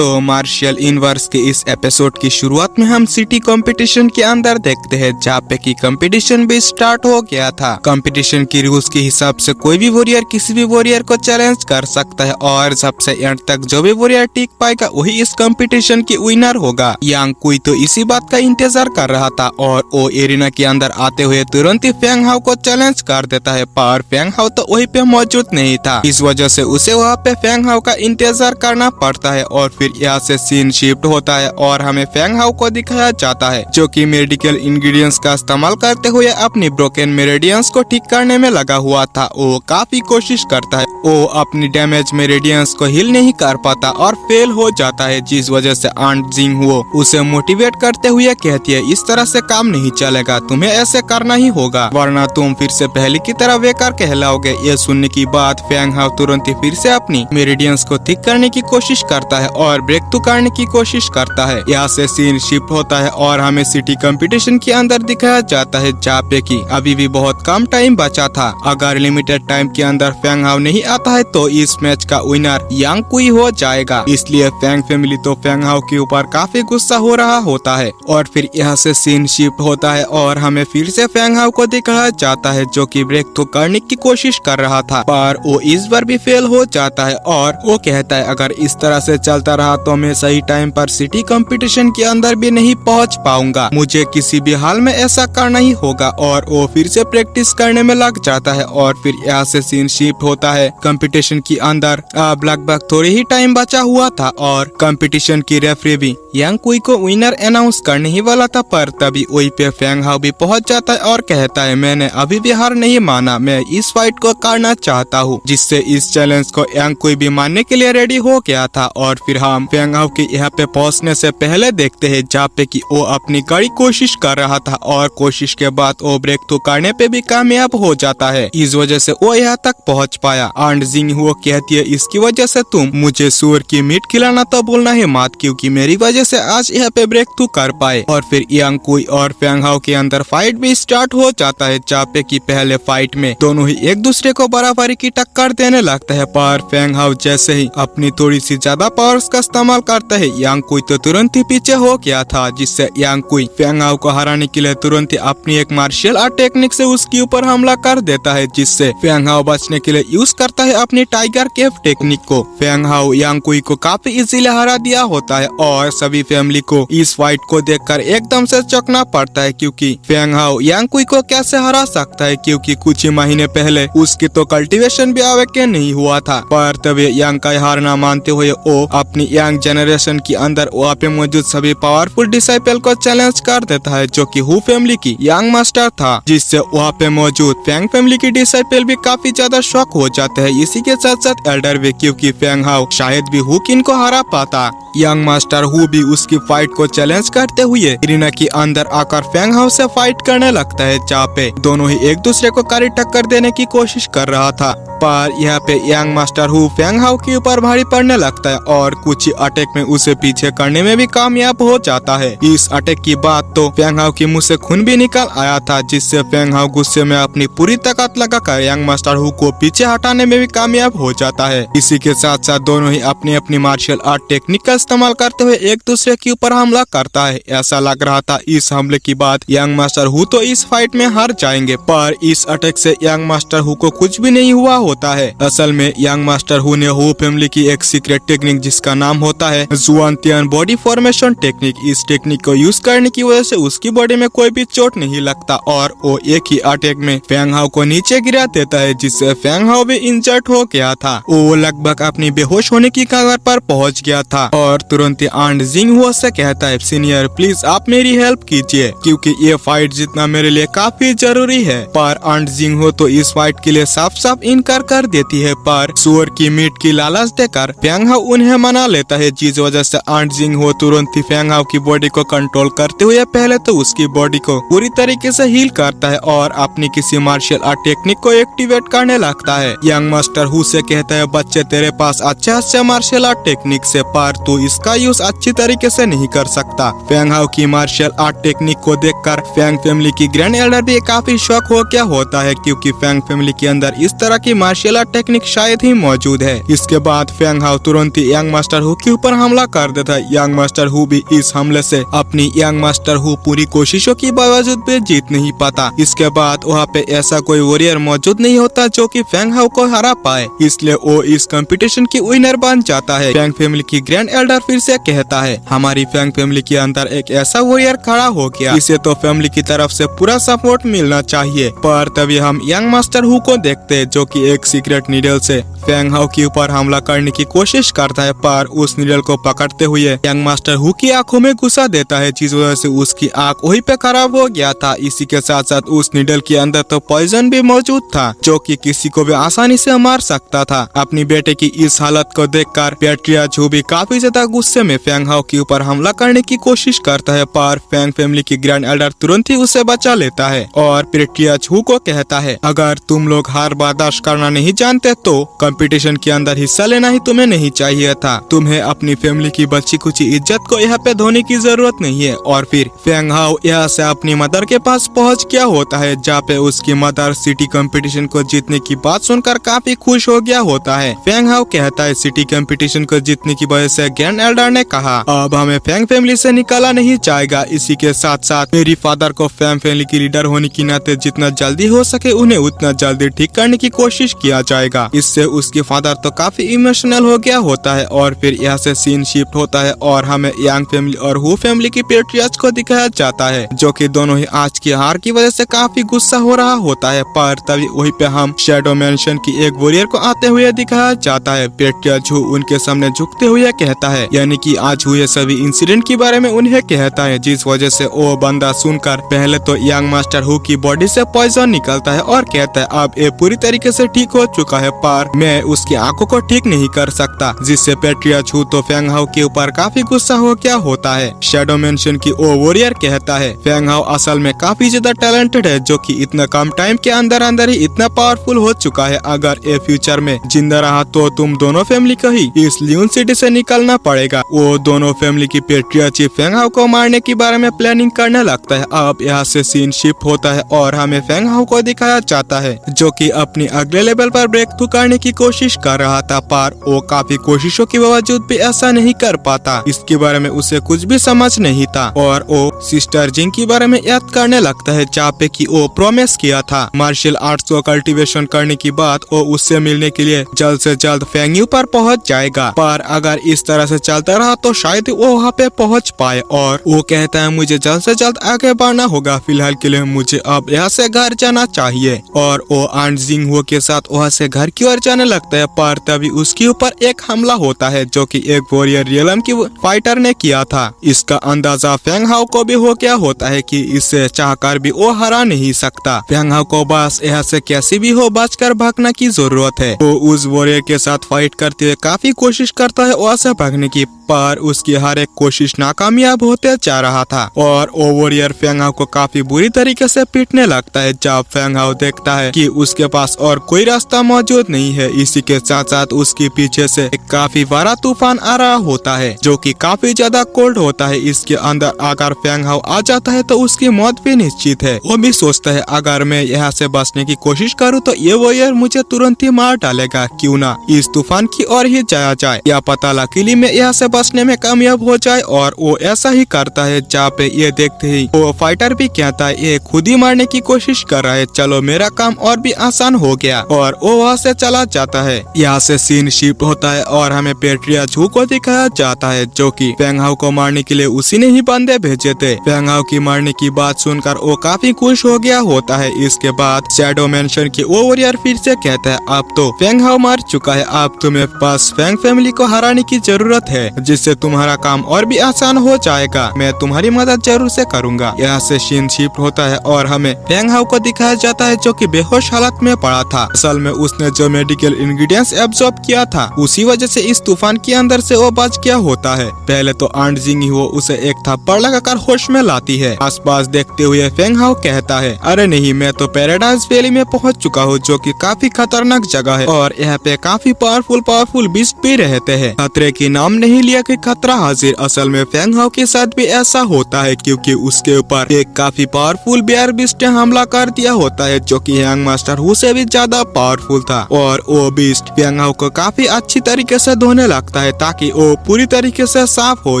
तो martial universe के इस एपिसोड की शुरुआत में हम सिटी कंपटीशन के अंदर देखते हैं, जहाँ पे की कंपटीशन भी स्टार्ट हो गया था। कंपटीशन की रूल्स के हिसाब से कोई भी वॉरियर किसी भी वॉरियर को चैलेंज कर सकता है और सबसे एंड तक जो भी वॉरियर टिक पाएगा वही इस कंपटीशन की विनर होगा। यांग कुई तो इसी बात का इंतजार कर रहा था और वो एरिना के अंदर आते हुए तुरंत ही फेंग हाउ को चैलेंज कर देता है, पर फेंग हाउ तो वहीं पे मौजूद नहीं था। इस वजह से उसे वहाँ पे फेंग हाउ का इंतजार करना पड़ता है और फिर यहाँ से सीन शिफ्ट होता है और हमें फेंग हाउ को दिखाया जाता है, जो कि मेडिकल इंग्रेडिएंट्स का इस्तेमाल करते हुए अपनी ब्रोकन मेरिडियंस को ठीक करने में लगा हुआ था। वो काफी कोशिश करता है, वो अपनी डैमेज मेरिडियंस को हील नहीं कर पाता और फेल हो जाता है, जिस वजह से आंट जिंग हुओ उसे मोटिवेट करते हुए कहती है, इस तरह से काम नहीं चलेगा, तुम्हें ऐसे करना ही होगा वरना तुम फिर से पहले की तरह बेकार कहलाओगे। ये सुनने की बात फेंग हाउ तुरंत ही फिर से अपनी मेरिडियंस को ठीक करने की कोशिश करता है और ब्रेक थ्रू करने की कोशिश करता है। यहाँ से सीन शिफ्ट होता है और हमें सिटी कंपटीशन के अंदर दिखाया जाता है, जहाँ पे की अभी भी बहुत कम टाइम बचा था। अगर लिमिटेड टाइम के अंदर फेंग हाउ नहीं आता है तो इस मैच का विनर यांग कुई हो जाएगा। इसलिए फेंग फैमिली तो फेंग हाउ के ऊपर काफी गुस्सा हो रहा होता है और फिर यहाँ से सीन शिफ्ट होता है और हमें फिर से फेंग हाउ को दिखाया जाता है, जो कि ब्रेक थ्रू करने की कोशिश कर रहा था, पर वो इस बार भी फेल हो जाता है और वो कहता है, अगर इस तरह से चलता रहा तो मैं सही टाइम पर सिटी कंपटीशन के अंदर भी नहीं पहुंच पाऊंगा, मुझे किसी भी हाल में ऐसा करना ही होगा। और वो फिर से प्रैक्टिस करने में लग जाता है और फिर यहाँ से सीन शिफ्ट होता है कंपटीशन के अंदर। लगभग थोड़ी ही टाइम बचा हुआ था और कंपटीशन की रेफरी भी यांग कुई को विनर अनाउंस करने ही वाला था, पर तभी वही पे फेंग हाउ भी पहुंच जाता है और कहता है, मैंने अभी भी हार नहीं माना, मैं इस फाइट को करना चाहता हूँ, जिससे इस चैलेंज को यांग कुई भी मानने के लिए रेडी हो गया था। और फिर हम फेंग हाउ के यहाँ पे पहुँचने से पहले देखते हैं, जहाँ पे कि वो अपनी कड़ी कोशिश कर रहा था और कोशिश के बाद वो ब्रेक थ्रू करने पे भी कामयाब हो जाता है, इस वजह से वो यहाँ तक पहुँच पाया। आंट जिंग हुओ कहती है, इसकी वजह से तुम मुझे सूअर की मीट खिलाना तो बोलना ही मत, क्योंकि मेरी वजह से आज यहाँ पे ब्रेक थ्रू कर पाए। और फिर यांग कुई और फेंग हाउ के अंदर फाइट भी स्टार्ट हो जाता है, जहाँ पे की पहले फाइट में दोनों ही एक दूसरे को बराबरी की टक्कर देने लगता है, पर फेंग हाउ जैसे ही अपनी थोड़ी सी ज्यादा पावर्स का इस्तेमाल करता है, यांग कुई तो तुरंत ही पीछे हो गया था, जिससे यांग कुई फेंग हाउ को हराने के लिए तुरंत ही अपनी एक मार्शल आर्ट टेक्निक से उसके ऊपर हमला कर देता है, जिससे फेंग हाउ बचने के लिए यूज करता है अपनी टाइगर केव टेक्निक को। फेंग हाउ यांग कुई को काफी इजीली हरा दिया होता है और सभी फैमिली को इस फाइट को देखकर एकदम से चौंकना पड़ता है, क्योंकि फेंग हाउ यांग कुई को कैसे हरा सकता है, क्योंकि कुछ ही महीने पहले उसकी तो कल्टीवेशन भी अवेकन नहीं हुआ था। पर तभी यांग का हार न मानते हुए वो अपनी यंग जनरेशन के अंदर वहाँ पे मौजूद सभी पावरफुल डिसाइपल को चैलेंज कर देता है, जो कि हु फैमिली की यंग मास्टर था, जिससे वहाँ पे मौजूद फेंग फैमिली की डिसाइपल भी काफी ज्यादा शॉक हो जाते हैं। इसी के साथ साथ एल्डर भी, क्योंकि फेंग हाउ शायद भी हु किन को हरा पाता। यंग मास्टर हु भी उसकी फाइट को चैलेंज करते हुए एरिना के अंदर आकर फेंग हाउ से फाइट करने लगता है, जहाँ पे दोनों ही एक दूसरे को कड़ी टक्कर देने की कोशिश कर रहा था, पर यहाँ पे young master who Feng how के ऊपर भारी पड़ने लगता है और कुछ ही अटैक में उसे पीछे करने में भी कामयाब हो जाता है। इस अटैक की बात तो फेंग हाउ के मुंह से खून भी निकल आया था, जिससे फेंग हाउ गुस्से में अपनी पूरी ताकत लगाकर यंग मास्टर हु को पीछे हटाने में भी कामयाब हो जाता है। इसी के साथ साथ दोनों ही अपनी अपनी मार्शल आर्ट टेक्निक का इस्तेमाल करते हुए एक दूसरे के ऊपर हमला करता है। ऐसा लग रहा था इस हमले की बाद यंग मास्टर हु तो इस फाइट में हार जाएंगे, पर इस अटैक से यंग मास्टर हु को कुछ भी नहीं हुआ होता है। असल में यंग मास्टर हु ने हु फैमिली की एक सीक्रेट टेक्निक, जिसका नाम होता है जुआनतियन बॉडी फॉर्मेशन टेक्निक, इस टेक्निक को यूज करने की वजह से उसकी बॉडी में कोई भी चोट नहीं लगता और वो एक ही अटैक में फेंग हाउ को नीचे गिरा देता है, जिससे फेंग हाउ भी इंजर्ड हो गया था। वो लगभग अपनी बेहोश होने की कगार पर पहुंच गया था और तुरंत ही आंट जिंग हुओ से कहता है, सीनियर प्लीज आप मेरी हेल्प कीजिए, क्योंकि ये फाइट जीतना मेरे लिए काफी जरूरी है। पर आंट जिंग हो तो इस फाइट के लिए साफ साफ इनकार कर देती है, पर सुअर की मीट की लालच देकर फेंग हाउ उन्हें मना लेता है, जिस वजह से आंट जिंग हो तुरंत ही फेंग हाउ की बॉडी को कंट्रोल करते हुए पहले तो उसकी बॉडी को पूरी तरीके से हील करता है और अपनी किसी मार्शल आर्ट टेक्निक को एक्टिवेट करने लगता है। यंग मास्टर हु से कहता है, बच्चे तेरे पास अच्छा मार्शल आर्ट टेक्निक से, पर तू इसका यूज अच्छी तरीके से नहीं कर सकता। फेंग हाउ की मार्शल आर्ट टेक्निक को देखकर फेंग फैमिली की ग्रैंड एल्डर भी काफी शौक हो क्या होता है, क्योंकि फेंग फैमिली के अंदर इस तरह की मार्शल आर्ट टेक्निक शायद ही मौजूद है। इसके बाद फेंग हाउ तुरंत ही यंग मास्टर हु के ऊपर हमला कर देता है। यंग मास्टर हु भी इस हमले से अपनी यंग मास्टर हु पूरी कोशिशों के बावजूद भी जीत नहीं पाता। इसके बाद वहाँ पे ऐसा कोई वॉरियर मौजूद नहीं होता जो कि फेंग हाउ को हरा पाए, इसलिए वो इस कंपटीशन की विनर बन जाता है। फेंग फैमिली की ग्रैंड एल्डर फिर से कहता है, हमारी फेंग फैमिली के अंदर एक ऐसा वॉरियर खड़ा हो गया, इसे तो फैमिली की तरफ से पूरा सपोर्ट मिलना चाहिए। पर तभी हम यंग मास्टर हु को देखते हैं जो कि एक सीक्रेट नीडल से फेंग हाउ के ऊपर हमला करने की कोशिश करता है, पर उस नीडल को पकड़ते हुए यंग मास्टर हु की आंखों में घुसा देता है, जिस वजह से उसकी आंख वहीं पे खराब हो गया था। इसी के साथ साथ उस नीडल के अंदर तो पॉइजन भी मौजूद था जो कि किसी को भी आसानी से मार सकता था। अपनी बेटे की इस हालत को देखकर पेट्रियाच हु भी काफी ज्यादा गुस्से में फेंग हाउ के ऊपर हमला करने की कोशिश करता है, पर फेंग फैमिली की ग्रैंड एल्डर तुरंत ही उसे बचा लेता है और पेट्रियाच हु को कहता है, अगर तुम लोग हार बर्दाश्त करना नहीं जानते तो कंपटीशन के अंदर हिस्सा लेना ही तुम्हें नहीं चाहिए था। तुम्हें अपनी फैमिली की बची कुछ इज्जत को यहाँ पे धोने की जरूरत नहीं है। और फिर फेंग हाउ यहाँ से अपनी मदर के पास पहुँच गया होता है, जहाँ पे उसकी मदर सिटी कंपटीशन को जीतने की बात सुनकर काफी खुश हो गया होता है। फेंग हाउ कहता है, सिटी कंपटीशन को जीतने की वजह से ग्रैंड एल्डर ने कहा अब हमें फेंग फैमिली से निकाला नहीं जाएगा। इसी के साथ साथ मेरी फादर को फेंग फैमिली की लीडर होने की नाते जितना जल्दी हो सके उन्हें उतना जल्दी ठीक करने की कोशिश किया जाएगा। इससे उसके फादर तो काफी इमोशनल हो गया होता है। और फिर यहाँ से सीन शिफ्ट होता है और हमें यांग फैमिली और हु फैमिली की पेट्रियाच को दिखाया जाता है, जो कि दोनों ही आज की हार की वजह से काफी गुस्सा हो रहा होता है। पर तभी वहीं पे हम शैडो मैंशन की एक वॉरियर को आते हुए दिखाया जाता है। पेट्रियाच हु उनके सामने झुकते हुए कहता है, यानी कि आज हुए सभी इंसिडेंट के बारे में उन्हें कहता है, जिस वजह से वो बंदा सुनकर पहले तो यंग मास्टर हु की बॉडी से पॉइजन निकलता है और कहता है अब ये पूरी तरीके से ठीक हो चुका है, पर मैं उसकी आंखों को ठीक नहीं कर सकता। जिससे पेट्रियाच हु तो फेंग हाउ के ऊपर काफी गुस्सा हो गया होता है। शैडो मेंशन की ओ वॉरियर कहता है, फेंग हाउ असल में काफी ज्यादा टैलेंटेड है, जो कि इतना कम टाइम के अंदर अंदर ही इतना पावरफुल हो चुका है। अगर ये फ्यूचर में जिंदा रहा तो तुम दोनों फैमिली को ही इस लियोन सिटी से निकलना पड़ेगा। वो दोनों फैमिली की पेट्रियाच फेंग हाउ को मारने के बारे में प्लानिंग करने लगता है। अब यहाँ से सीन शिफ्ट होता है और हमें फेंग हाउ को दिखाया जाता है, जो कि अपनी अगले लेवल पर ब्रेक थ्रू करने की कोशिश कर रहा था, पर वो काफी कोशिशों के बावजूद भी ऐसा नहीं कर पाता। इसके बारे में उसे कुछ भी समझ नहीं था और वो सिस्टर जिंग के बारे में याद करने लगता है, जहाँ पे कि वो प्रॉमिस किया था मार्शल आर्ट्स को कल्टीवेशन करने की बात वो उससे मिलने के लिए जल्द से जल्द फेंग यू पर पहुंच जाएगा। पर अगर इस तरह से चलता रहा तो शायद वो वहाँ पे पहुंच पाए। और वो कहता है मुझे जल्द से जल्द आगे बढ़ना होगा, फिलहाल के लिए मुझे अब यहाँ से घर जाना चाहिए। और वो आंट जिंग हुआ के साथ वहाँ से घर की ओर जाने लगता है, पर तभी उसके ऊपर एक हमला होता है जो कि एक वॉरियर रियलम की फाइटर ने किया था। इसका अंदाजा फेंग हाउ को भी हो गया होता है कि इसे चाहकर भी वो हरा नहीं सकता। फेंग हाउ को बस यहाँ से कैसे भी हो बचकर भागने की जरूरत है। वो उस वॉरियर के साथ फाइट करते हुए काफी कोशिश करता है वहाँ से भागने की, पर उसकी हर एक कोशिश नाकामयाब होते जा रहा था। और वो वॉरियर फेंग हाउ को काफी बुरी तरीके से पीटने लगता है। जब फेंग हाउ देखता है कि उसके पास और कोई रास्ता मौजूद नहीं है, इसी के साथ साथ उसके पीछे से एक काफी बड़ा तूफान आ रहा होता है, जो कि काफी ज्यादा कोल्ड होता है। इसके अंदर अगर फेंग हाउ आ जाता है तो उसकी मौत भी निश्चित है। वो भी सोचता है अगर मैं यहाँ से बचने की कोशिश करूँ तो ये वॉरियर मुझे तुरंत ही मार डालेगा, क्यों ना इस तूफान की ओर ही जाया जाए, या पता लकीली में यहाँ से बचने में कामयाब हो जाए। और वो ऐसा ही करता है। जहाँ पे ये देखते ही वो फाइटर भी कहता है ये खुद ही मारने की कोशिश कर रहा है, चलो मेरा काम और भी आसान हो गया। और वो वहाँ से चला जाता है। यहाँ से सीन शिफ्ट होता है और हमें पेट्रियाच हु को दिखाया जाता है, जो कि फेंग हाउ को मारने के लिए उसी ने ही बंदे भेजे थे। फेंग हाउ की मारने की बात सुनकर वो काफी खुश हो गया होता है। इसके बाद शैडो मेंशन की वो वॉरियर फिर से कहता है अब तो फेंग हाउ मार चुका है, अब तुम्हें बस फेंग फैमिली को हराने की जरूरत है, जिससे तुम्हारा काम और भी आसान हो जाएगा। मैं तुम्हारी मदद जरूर से करूंगा। यहाँ से सीन शिफ्ट होता है और हमें फेंग हाउ को दिखाया जाता है, जो कि बेहोश हालत में पड़ा था। असल में उसने जो मेडिकल इंग्रेडिएंट्स एब्जॉर्ब किया था उसी वजह से इस तूफान के अंदर से वो बच गया होता है। पहले तो आंट जिंग ही वो उसे एक थप्पड़ लगाकर होश में लाती है। आसपास देखते हुए फेंग हाउ कहता है अरे नहीं, मैं तो पैराडाइज वैली में पहुंच चुका हूँ, जो कि काफी खतरनाक जगह है और यहाँ पे काफी पावरफुल बीस्ट भी रहते हैं। खतरे के नाम नाम नहीं लिया कि खतरा हाजिर। असल में फेंग हाओ के साथ भी ऐसा होता है क्योंकि उसके ऊपर एक काफी पावरफुल बेयर बीस्ट ने हमला कर दिया होता है जो कि यंग मास्टर हु से भी ज्यादा पावरफुल था। और वो बीस्ट फेंग हाओ को काफी अच्छी तरीके से धोने लगता है ताकि वो पूरी तरीके से साफ हो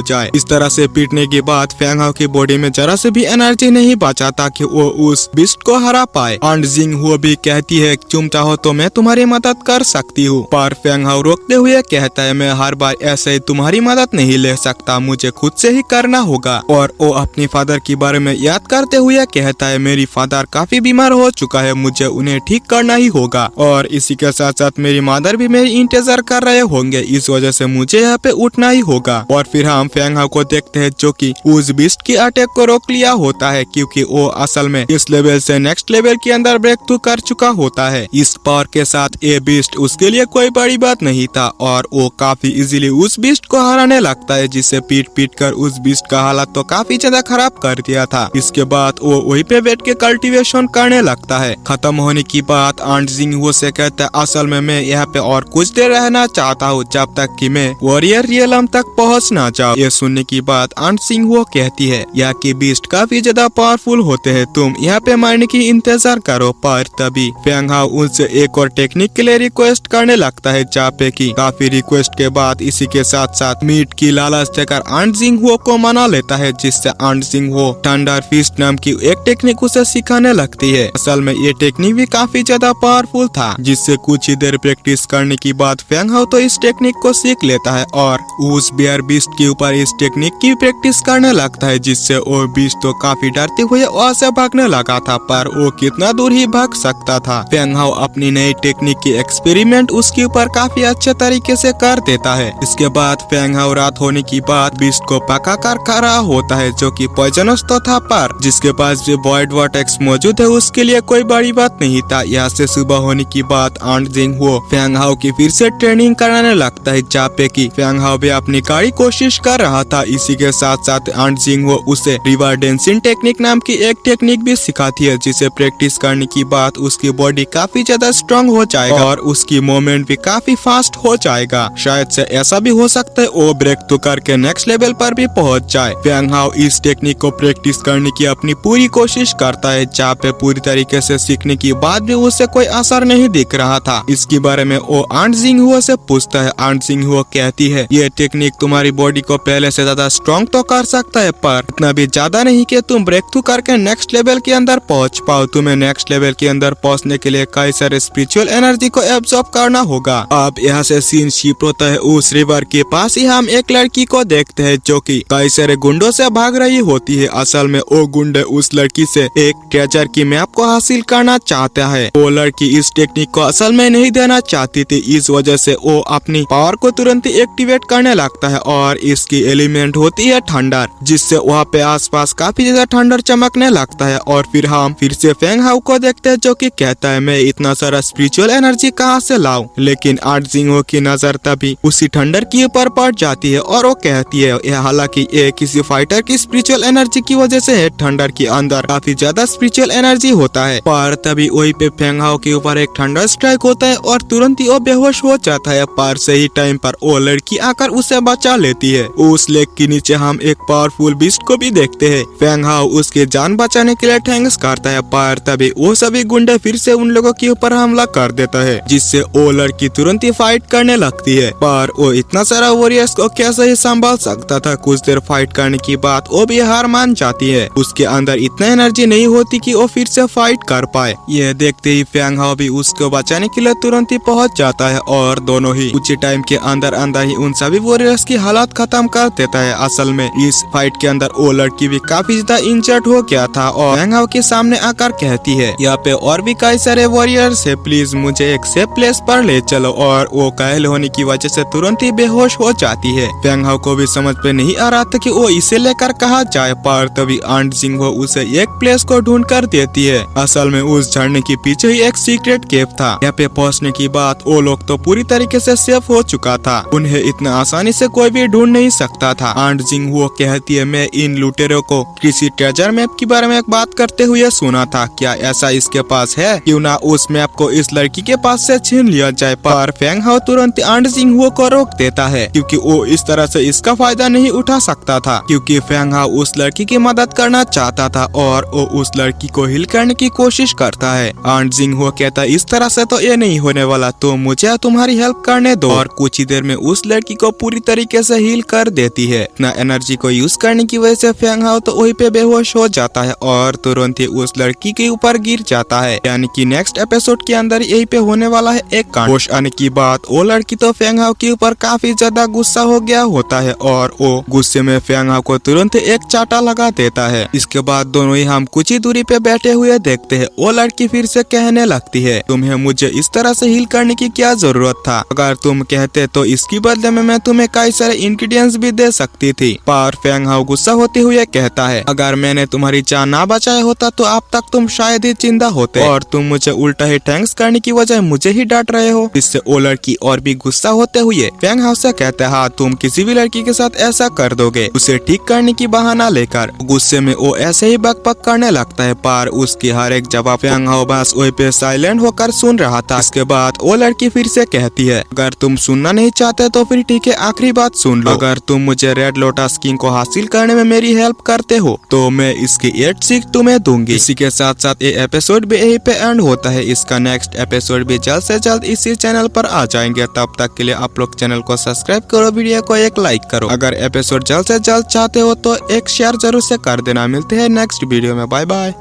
जाए। इस तरह से पीटने के बाद फेंग हाओ की बॉडी में जरा से भी एनर्जी नहीं बचा ताकि वो उस बीस्ट को हरा पाए। एंड जिंग हुआ भी कहती है तुम चाहो तो मैं तुम्हारी मदद कर सकती हूँ, पर फेंग हाओ रोकते हुए कहता है मैं हर बार ऐसे ही तुम्हारी मदद नहीं ले सकता, मुझे खुद से ही करना होगा। और वो अपनी फादर के बारे में याद करते हुए कहता है मेरी फादर काफी बीमार हो चुका है, मुझे उन्हें ठीक करना ही होगा और इसी के साथ साथ मेरी मदर भी मेरी इंतजार कर रहे होंगे, इस वजह से मुझे यहाँ पे उठना ही होगा। और फिर हम फेंग हाओ को देखते हैं जो कि उस बीस्ट की अटैक को रोक लिया होता है क्योंकि वो असल में इस लेवल से नेक्स्ट लेवल के अंदर ब्रेक थ्रू कर चुका होता है। इस पावर के साथ ये बीस्ट उसके लिए कोई बड़ी बात नहीं था और वो काफी इजीली उस बीस्ट को हराने लगता है, जिससे पीट पीट कर उस बीस्ट का हालत तो काफी ज्यादा खराब कर दिया था। इसके बाद वो वहीं पे बैठ के कल्टीवेशन करने लगता है। खत्म होने की बात आंट जिंग हुआ से कहता है असल में मैं यहाँ पे और कुछ देर रहना चाहता हूँ जब तक कि मैं वॉरियर रियलम तक पहुँच ना जाऊँ। ये सुनने की बात आंट जिंग हुआ कहती है यहाँ की बीस्ट काफी ज्यादा पावरफुल होते हैं, तुम यहाँ पे मारने की इंतजार करो। पर तभी फेंग हाओ उनसे एक और टेक्निक के लिए रिक्वेस्ट करने लगता है जहाँ पे की काफी रिक्वेस्ट के बाद इसी के साथ साथ मीट की लालच देकर आंट जिंग हुआ को मना लेता है, जिससे आंट जिंग हुआ थंडर फिस्ट नाम की एक टेक्निक उसे सिखाने लगती है। असल में ये टेक्निक भी काफी ज्यादा पावरफुल था, जिससे कुछ ही देर प्रैक्टिस करने के बाद फेंग हाओ तो इस टेक्निक को सीख लेता है और उस बेयर बीस्ट के ऊपर इस टेक्निक की प्रैक्टिस करने लगता है, जिससे वो बीस्ट तो काफी डरते हुए वहाँ से भागने लगा था, पर वो कितना दूर ही भाग सकता था। फेंग हाओ अपनी नई टेक्निक की एक्सपेरिमेंट उसके ऊपर काफी अच्छे तरीके से कर देता है। इसके बाद फेंग हाओ रात होने की बाद बीस्ट को पका कर खा रहा होता है जो कि पॉइजनस तो था, पर जिसके पास भी वॉइड वर्टेक्स मौजूद है उसके लिए कोई बड़ी बात नहीं था। यहाँ से सुबह होने की बाद आंट जिंग हुआ फेंग हाओ की फिर से ट्रेनिंग कराने लगता है जहाँ पे की फेंग हाओ भी अपनी कड़ी कोशिश कर रहा था। इसी के साथ साथ आंट जिंग हुआ उसे रिवर डेंसिंग टेक्निक नाम की एक टेक्निक भी सिखाती है, जिसे प्रैक्टिस करने की बाद उसकी बॉडी काफी ज्यादा स्ट्रॉन्ग हो जाएगा और उसकी मूवमेंट भी काफी फास्ट हो जाएगा। शायद से ऐसा भी हो सकता है वो ब्रेक थ्रू करके नेक्स्ट लेवल पर भी पहुंच जाए। फेंग हाओ इस टेक्निक को प्रैक्टिस करने की अपनी पूरी कोशिश करता है, जहाँ पे पूरी तरीके से सीखने की बाद भी उसे कोई असर नहीं दिख रहा था। इसके बारे में वो आंट जिंग हुआ से पूछता है। आंट जिंग हुआ कहती है ये टेक्निक तुम्हारी बॉडी को पहले से ज्यादा स्ट्रॉन्ग तो कर सकता है, पर इतना भी ज्यादा नहीं कि तुम ब्रेक थ्रू करके नेक्स्ट लेवल के अंदर पहुंच पाओ। तुम्हें नेक्स्ट लेवल के अंदर पहुंचने के लिए कई सारे स्पिरिचुअल एनर्जी को एब्जॉर्ब करना होगा। अब यहाँ से सीन शिफ्ट होता है उस रिवर के पास ही हम एक लड़की को देखते हैं जो कि कई सारे गुंडों से भाग रही होती है। असल में वो गुंडे उस लड़की से एक ट्रेजर की मैप को हासिल करना चाहता है। वो लड़की इस टेक्निक को असल में नहीं देना चाहती थी, इस वजह से वो अपनी पावर को तुरंत ही एक्टिवेट करने लगता है और इसकी एलिमेंट होती है थंडर, जिससे वहाँ पे आसपास काफी ज्यादा थंडर चमकने लगता है। और फिर हम फिर से फेंग हाओ को देखते हैं जो कि कहता है मैं इतना सारा स्पिरिचुअल एनर्जी कहाँ से लाऊं। लेकिन आंट जिंग हुआ की नजर तभी उसी थंडर के ऊपर पड़ जाती है और वो कहती है हालांकि ये किसी फाइटर की स्पिरिचुअल एनर्जी की वजह से है, थंडर के अंदर काफी ज्यादा स्पिरिचुअल एनर्जी होता है। पर तभी वही पे फेंग हाओ के ऊपर एक थंडर स्ट्राइक होता है और तुरंत ही वो बेहोश हो जाता है, पर सही टाइम पर वो लड़की आकर उसे बचा लेती है। उस लेक के नीचे हम एक पावरफुल बीस्ट को भी देखते हैं। फेंग हाओ उसके जान बचाने के लिए थैंक्स करता है, पर तभी वो सभी गुंडे फिर से उन लोगों के ऊपर हमला कर देता है, जिससे वो लड़की तुरंत ही फाइट करने लगती है। पर वो इतना सारा वॉरियर्स को कैसे ही संभाल सकता था। कुछ देर फाइट करने की बाद वो भी हार मान जाती है, उसके अंदर इतना एनर्जी नहीं होती कि वो फिर से फाइट कर पाए। ये देखते ही फेंग हाओ भी उसको बचाने के लिए तुरंत ही पहुंच जाता है और दोनों ही कुछ टाइम के अंदर अंदर ही उन सभी वॉरियर्स की हालत खत्म कर देता है। असल में इस फाइट के अंदर वो लड़की भी काफी ज्यादा इंजर्ड हो गया था और फेंग हाओ के सामने आकर कहती है यहाँ पे और भी कई सारे वॉरियर्स है, प्लीज मुझे एक सेफ प्लेस पर ले चलो। और वो घायल होने की वजह से तुरंत ही बेहोश हो जाती है। फेंग हाओ को भी समझ पे नहीं आ रहा था कि वो इसे लेकर कहाँ जाए, पर तभी आंट जिंग हुआ उसे एक प्लेस को ढूंढ कर देती है। असल में उस झरने के पीछे ही एक सीक्रेट केव था। यहाँ पे पहुँचने की बाद वो लोग तो पूरी तरीके से सेफ हो चुका था, उन्हें इतना आसानी से कोई भी ढूंढ नहीं सकता था। आंट जिंग हुआ कहती है मैं इन लुटेरों को किसी ट्रेजर मैप के बारे में एक बात करते हुए सुना था, क्या ऐसा इसके पास है? क्यों ना उस मैप को इस लड़की के पास से छीन लिया जाए। पर फेंग हाओ तुरंत आंट जिंग हुआ को रोक देता है। है क्योंकि वो इस तरह से इसका फायदा नहीं उठा सकता था, क्योंकि फेंग हाओ उस लड़की की मदद करना चाहता था और वो उस लड़की को हील करने की कोशिश करता है। एंड जिंग हो कहता इस तरह से तो ये नहीं होने वाला, तो मुझे तुम्हारी हेल्प करने दो, और कुछ ही देर में उस लड़की को पूरी तरीके से हील कर देती है। इतना एनर्जी को यूज करने की वजह से फेंग हाओ तो वहीं पे बेहोश हो जाता है और तुरंत ही उस लड़की के ऊपर गिर जाता है। यानी कि नेक्स्ट एपिसोड के अंदर यही पे होने वाला है एक कांड। होश आने की बात वो लड़की तो फेंग हाओ के ऊपर काफी ज्यादा गुस्सा हो गया होता है और वो गुस्से में फेंग हाओ को तुरंत एक चाटा लगा देता है। इसके बाद दोनों ही हम कुछ ही दूरी पे बैठे हुए देखते हैं। वो लड़की फिर से कहने लगती है तुम्हें मुझे इस तरह से हील करने की क्या जरूरत था, अगर तुम कहते तो इसकी बदले में मैं तुम्हें कई सारे इंग्रेडिएंट्स भी दे सकती थी। पर फेंग हाओ गुस्सा होते हुए कहता है अगर मैंने तुम्हारी जान ना बचाया होता तो अब तक तुम शायद ही जिंदा होते, और तुम मुझे उल्टा ही थैंक्स करने की वजह मुझे ही डांट रहे हो। इससे वो लड़की और भी गुस्सा होते हुए फेंग हाओ से कहते हैं हाँ तुम किसी भी लड़की के साथ ऐसा कर दोगे, उसे ठीक करने की बहाना लेकर। गुस्से में वो ऐसे ही बकबक करने लगता है, पर उसकी हर एक जवाब फेंग हाओ बस वहीं पे साइलेंट होकर सुन रहा था। इसके बाद वो लड़की फिर से कहती है अगर तुम सुनना नहीं चाहते तो फिर ठीक है, आखिरी बात सुन लो, अगर तुम मुझे रेड लोटस किंग को हासिल करने में मेरी हेल्प करते हो तो मैं इसकी 8 सीख तुम्हें दूंगी। इसी के साथ साथ ये एपिसोड भी यही पे एंड होता है। इसका नेक्स्ट एपिसोड भी जल्द से जल्द इसी चैनल पर आ जाएंगे। तब तक के लिए आप लोग चैनल को सब्सक्राइब करो, वीडियो को एक लाइक करो। अगर एपिसोड जल्द से जल्द चाहते हो तो एक शेयर जरूर से कर देना। मिलते हैं नेक्स्ट वीडियो में, बाय बाय।